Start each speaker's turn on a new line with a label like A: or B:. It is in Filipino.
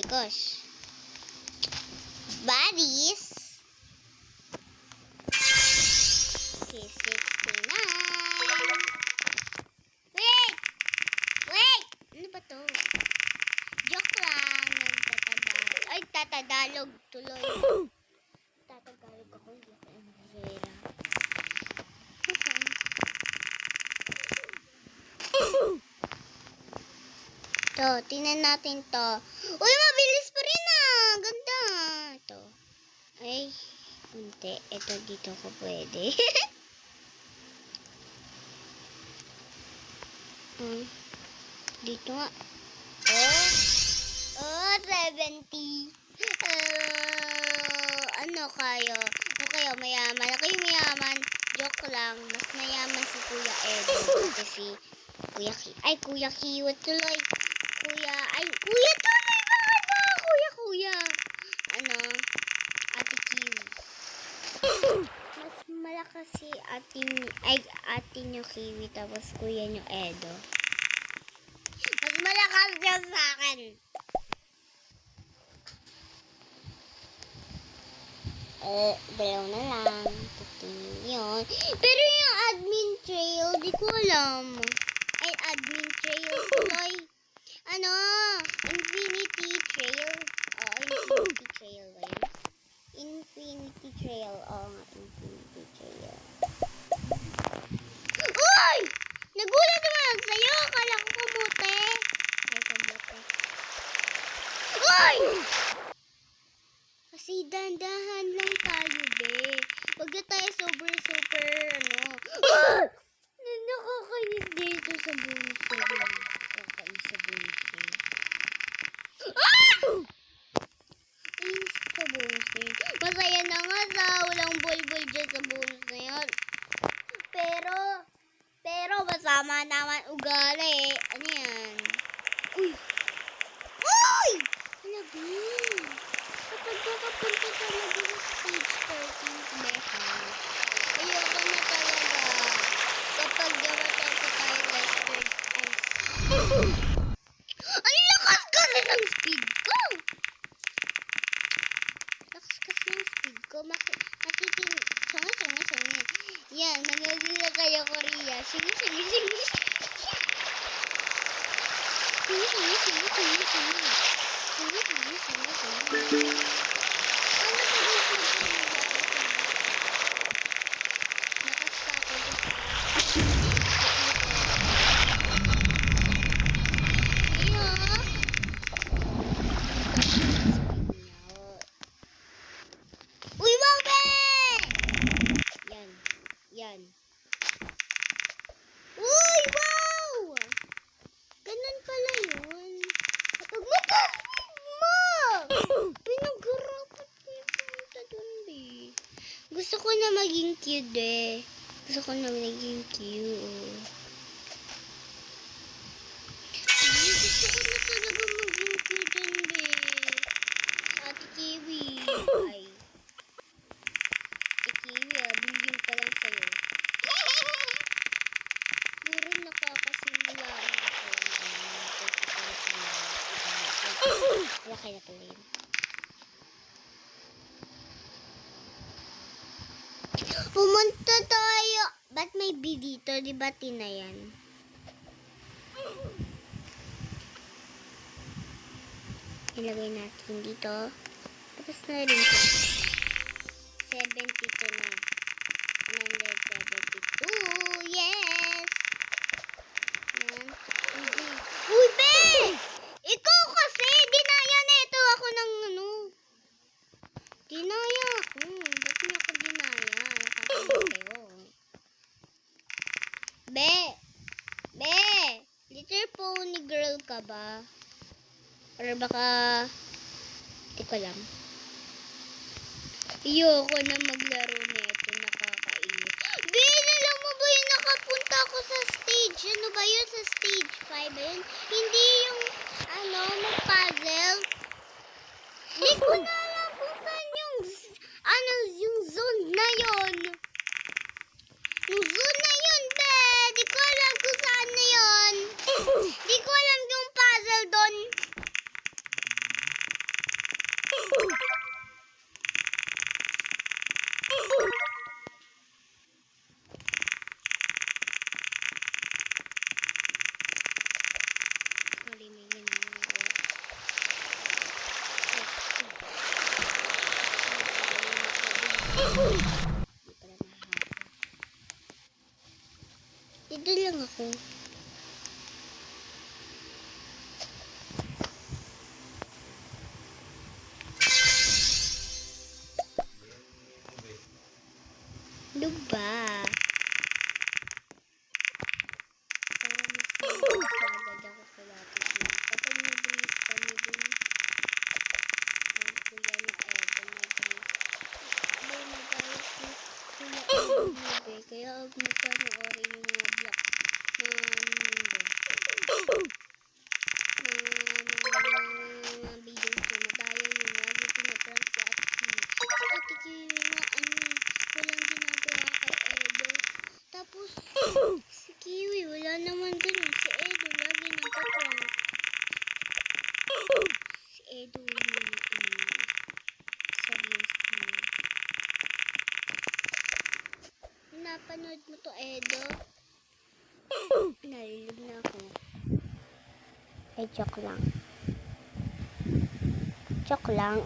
A: gosh. Buddies. Okay, 69. Wait! Wait! Ano ba to? Joke lang. Nagtatadalog. Ay, tatadalog tuloy. Tatagalog ako. Hindi ako Envera. Okay. To, tingnan natin to. Uy, mabilis pa rin ah. Ganda. Ito. Ay, kunti. Ito, dito ko pwede. Dito nga. Oh, 70. Ano kayo? Okay, mayaman. Ako yung mayaman. Joke lang. Mas mayaman si Kuya Edo. Kasi Kuya Kiwa tuloy. Kuya tuloy. Bakit ba? Kuya. Ano? Ate Kiwi. Mas malakas si ate nyo Kiwi. Tapos kuya nyo Edo. Mas malakas siya sa akin. Dalaw na lang. 15 yun. Pero yung admin trail, di ko alam. Ay, admin trail tuloy. Ano? Infinity trail. Infinity trail ba yun? Infinity trail. Infinity trail. Uy! Nagulat naman sa'yo. Akala ko kamote. Ay, kamote. Uy! Kasi dandahan lang tayo, be. Huwag na tayo super, nakakainis dito sa bonus game. Nakakainis sa bonus game. Inis sa bonus game. Masaya na nga sa walang bol-bol dyan sa bonus na yan. Pero masama naman ugali. Ano yan? Uy! Halabing! Kapag nakapunta talaga sa stage 13, behan. Ayoko na talaga. Kapag gawa-tapo tayo western ice. Ang lakas kasi ng speed ko! Lakas kasi ng speed ko. Songa. Yan, magagila kayo Korea. Sige. Uy, Bobbe! Yan. Uy, wow! Ganun pala yun. Kapag matasin mo! Pinag-arapat ko yung pumunta dun, be. Gusto ko na maging cute, eh. Gusto ko na maging cute. Gusto ko na talaga maging cute dun, be. Ate Kiwi. Ate Kiwi, bilhin pa lang sa'yo. Puro nakakasimula ako. Wala kayo natuloy. Pumunta tayo. Ba't may B dito? Di ba Tina yan? Ilagay natin dito. Tapos na rin ito. 72 na. 172. Yes! Yan. Uy, be! Ikaw kasi! Dinaya na ito ako ng ano. Dinaya ako. Ba't niya ako dinaya? Nakakalimutan kayo. Be! Little pony girl ka ba? Or baka hindi ko alam. Ayoko na maglaro nito. Nakakainis. Be, alam mo ba yung nakapunta ako sa stage? Ano ba yun? Sa stage 5 ba yun? Hindi yung mag-puzzle. Hindi ko na alam kung saan yung zone na yun. Yung zone na yun, be. Di ko alam kung saan na yun. Di ko alam yung puzzle doon. Hindi pala mahaba. Dito lang ako. Ano ba? Para mas agad ako sa lapit niya. Kapag mabilis kami dun, ang kuya na Edo mabilis. Abay magalit si kuya Edo mabe. Kaya huwag mo panoorin yung mga vlog na videos na madaya yung lagi pinaprank si Ate Kiwi. Si Ate Kiwi nga walang ginagawa kay Edo. Tapos si Kiwi wala naman ganun. Si Edo lagi nagpa-prank. Si Edo yung serious niya. Napanood mo to, Edo? Nalilog na ako. Joke lang. Joke lang.